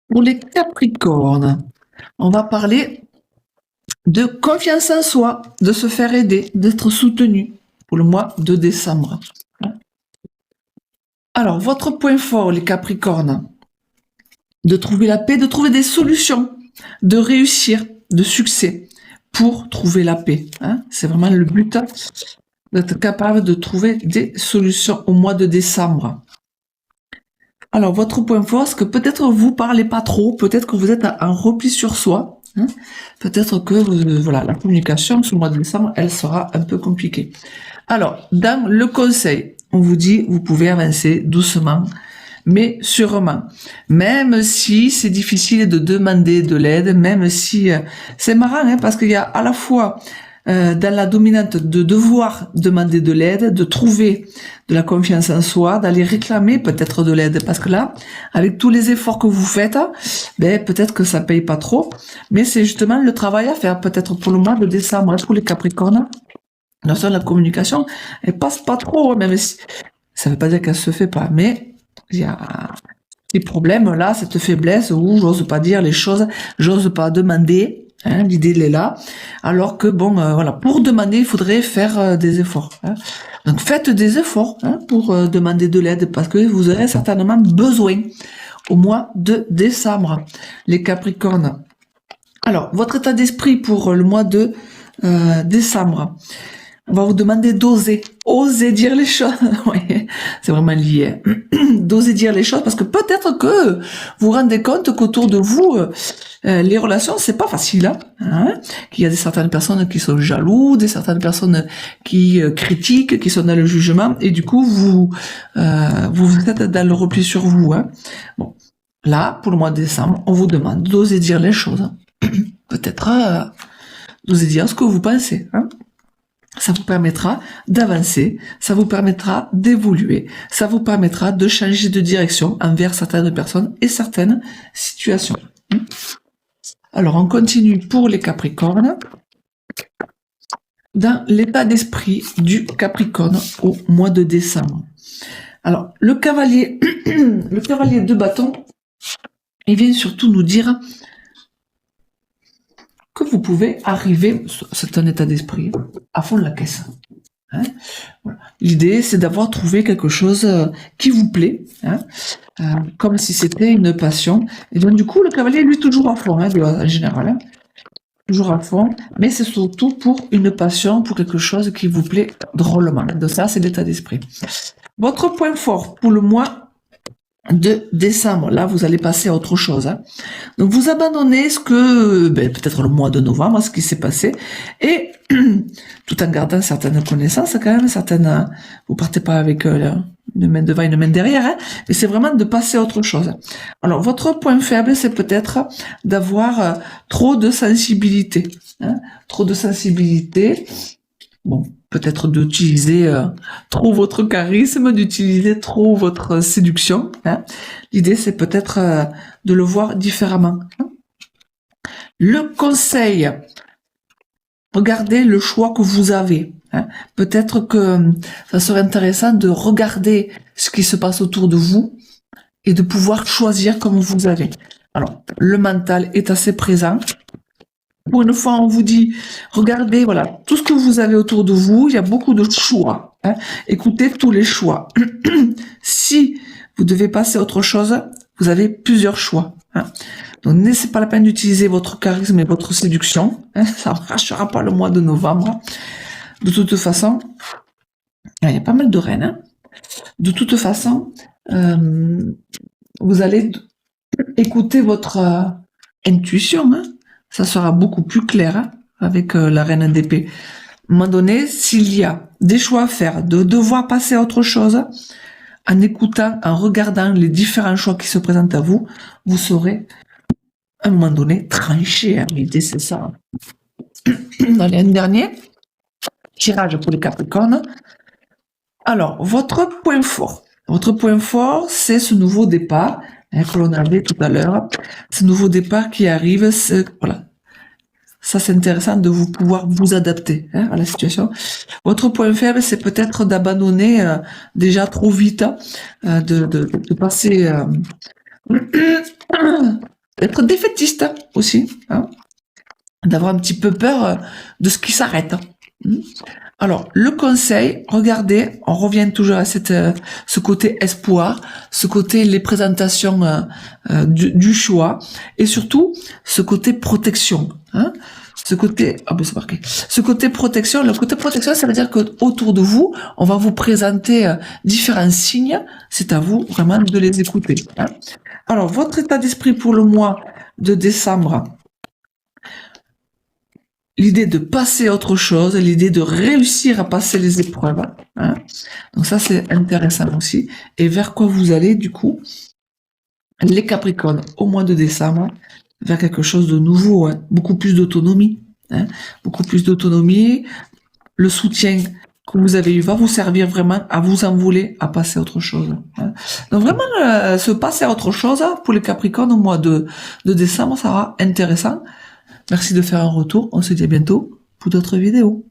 Pour les Capricornes, on va parler de confiance en soi, de se faire aider, d'être soutenu pour le mois de décembre. Alors, votre point fort, les Capricornes, de trouver la paix, de trouver des solutions, de réussir, de succès pour trouver la paix. C'est vraiment le but d'être capable de trouver des solutions au mois de décembre. Alors, votre point fort, c'est que peut-être vous parlez pas trop, peut-être que vous êtes en repli sur soi. Peut-être que voilà, la communication sur le mois de décembre, elle sera un peu compliquée. Alors, dans le conseil, on vous dit, vous pouvez avancer doucement, mais sûrement. Même si c'est difficile de demander de l'aide, même si c'est marrant, parce qu'il y a à la fois dans la dominante de devoir demander de l'aide, de trouver de la confiance en soi, d'aller réclamer peut-être de l'aide, parce que là, avec tous les efforts que vous faites, peut-être que ça paye pas trop, mais c'est justement le travail à faire, peut-être pour le mois de décembre, pour les Capricornes. Non seulement la communication, elle passe pas trop, même si ça veut pas dire qu'elle se fait pas, mais il y a des problèmes là, cette faiblesse où j'ose pas dire les choses, j'ose pas demander. L'idée elle est là, alors que bon, voilà, pour demander, il faudrait faire des efforts. Donc faites des efforts pour demander de l'aide, parce que vous aurez certainement besoin au mois de décembre, les Capricornes. Alors, votre état d'esprit pour le mois de décembre. On va vous demander d'oser, oser dire les choses. Oui, c'est vraiment lié. D'oser dire les choses, parce que peut-être que vous vous rendez compte qu'autour de vous, les relations, c'est pas facile. Qu'il y a certaines personnes qui sont jaloux, certaines personnes qui critiquent, qui sont dans le jugement, et du coup, vous êtes dans le repli sur vous. Bon, là, pour le mois de décembre, on vous demande d'oser dire les choses. Peut-être d'oser dire ce que vous pensez. Ça vous permettra d'avancer, ça vous permettra d'évoluer, ça vous permettra de changer de direction envers certaines personnes et certaines situations. Alors, on continue pour les Capricornes. Dans l'état d'esprit du Capricorne au mois de décembre. Alors, le cavalier de bâton, il vient surtout nous dire que vous pouvez arriver, c'est un état d'esprit, à fond de la caisse. Voilà. L'idée, c'est d'avoir trouvé quelque chose qui vous plaît, comme si c'était une passion. Et donc, du coup, le cavalier, lui, toujours à fond, en général. Toujours à fond, mais c'est surtout pour une passion, pour quelque chose qui vous plaît drôlement. Donc ça, c'est l'état d'esprit. Votre point fort pour le mois de décembre, là, vous allez passer à autre chose. Donc, vous abandonnez ce que, peut-être le mois de novembre, ce qui s'est passé, et tout en gardant certaines connaissances, quand même, vous partez pas avec une main devant, une main derrière, mais c'est vraiment de passer à autre chose. Alors, votre point faible, c'est peut-être d'avoir trop de sensibilité. Trop de sensibilité. Bon, peut-être d'utiliser trop votre charisme, d'utiliser trop votre séduction. L'idée, c'est peut-être de le voir différemment. Le conseil, regardez le choix que vous avez. Peut-être que ça serait intéressant de regarder ce qui se passe autour de vous et de pouvoir choisir comme vous avez. Alors, le mental est assez présent. Pour une fois, on vous dit, regardez, voilà, tout ce que vous avez autour de vous, il y a beaucoup de choix. Écoutez tous les choix. Si vous devez passer à autre chose, vous avez plusieurs choix. Donc, c'est pas la peine d'utiliser votre charisme et votre séduction. Ça ne marchera pas le mois de novembre. De toute façon, il y a pas mal de reines. De toute façon, vous allez écouter votre intuition. Ça sera beaucoup plus clair avec la reine d'épée. À un moment donné, s'il y a des choix à faire, de devoir passer à autre chose, en écoutant, en regardant les différents choix qui se présentent à vous, vous saurez, à un moment donné, trancher. L'idée, c'est ça. Allez, un dernier tirage pour les Capricornes. Alors, votre point fort. Votre point fort, c'est ce nouveau départ que l'on avait tout à l'heure. Ce nouveau départ qui arrive, voilà. Ça, c'est intéressant de vous pouvoir vous adapter à la situation. Votre point faible, c'est peut-être d'abandonner déjà trop vite, de passer être défaitiste aussi, hein, d'avoir un petit peu peur de ce qui s'arrête. Alors, le conseil, regardez, on revient toujours à ce côté espoir, ce côté les présentations du choix, et surtout ce côté protection. Hein, ce côté, ah ben c'est marqué. Ce côté protection, le côté protection, ça veut dire que autour de vous, on va vous présenter différents signes. C'est à vous vraiment de les écouter. Hein. Alors, votre état d'esprit pour le mois de décembre. L'idée de passer à autre chose, l'idée de réussir à passer les épreuves. Hein. Donc ça, c'est intéressant aussi. Et vers quoi vous allez, du coup, les Capricornes, au mois de décembre, vers quelque chose de nouveau, hein, beaucoup plus d'autonomie. Hein, beaucoup plus d'autonomie. Le soutien que vous avez eu va vous servir vraiment à vous envoler, à passer à autre chose. Hein. Donc vraiment, se passer à autre chose, pour les Capricornes, au mois de décembre, ça sera intéressant. Merci de faire un retour. On se dit à bientôt pour d'autres vidéos.